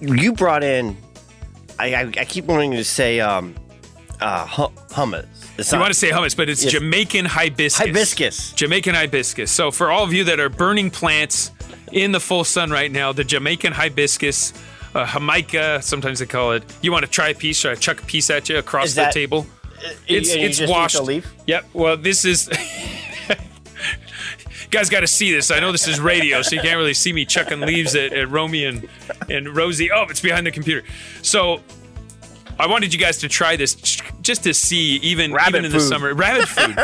you brought in. I keep wanting to say hummus. You want to say hummus, but it's Jamaican hibiscus. Hibiscus. Jamaican hibiscus. So for all of you that are burning plants in the full sun right now, the Jamaican hibiscus, Jamaica, sometimes they call it. You want to try a piece? Should I chuck a piece at you across the table? It's washed. Eat the leaf? Yep. Well, this is. You guys got to see this. I know this is radio, so you can't really see me chucking leaves at Romy and Rosie. Oh, it's behind the computer. So I wanted you guys to try this just to see, even in the summer. Rabbit food.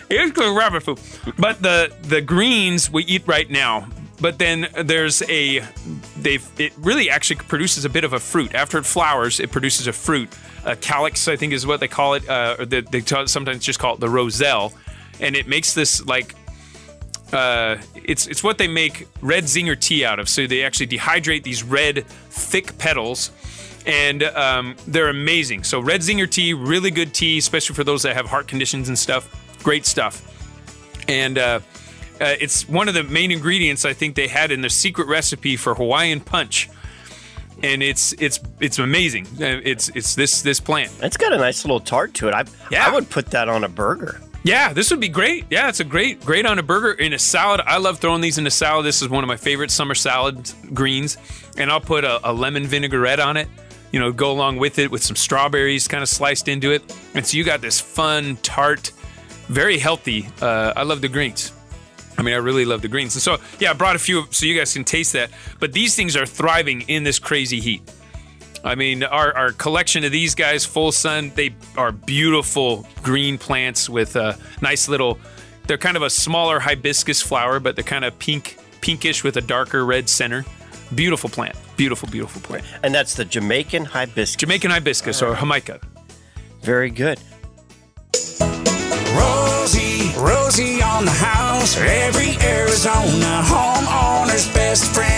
It's called rabbit food. But the greens we eat right now. But then there's it really actually produces a bit of a fruit. After it flowers, it produces a fruit. A calyx, I think is what they call it. Or they sometimes just call it the roselle. And it makes this like, it's what they make red zinger tea out of. So they actually dehydrate these red, thick petals. And they're amazing. So red zinger tea, really good tea, especially for those that have heart conditions and stuff. Great stuff. And it's one of the main ingredients I think they had in their secret recipe for Hawaiian punch. And it's amazing. It's this plant. It's got a nice little tart to it. I would put that on a burger. Yeah, this would be great. Yeah, it's a great on a burger, in a salad. I love throwing these in a salad. This is one of my favorite summer salad greens. And I'll put a lemon vinaigrette on it, go along with it with some strawberries kind of sliced into it. And so you got this fun, tart, very healthy. I love the greens. I mean, I really love the greens. And so, yeah, I brought a few so you guys can taste that. But these things are thriving in this crazy heat. I mean, our collection of these guys, full sun, they are beautiful green plants with a nice little, they're kind of a smaller hibiscus flower, but they're kind of pinkish with a darker red center. Beautiful plant. Beautiful, beautiful plant. And that's the Jamaican hibiscus. Jamaican hibiscus, or Jamaica. Very good. Rosie on the house. Every Arizona homeowner's best friend.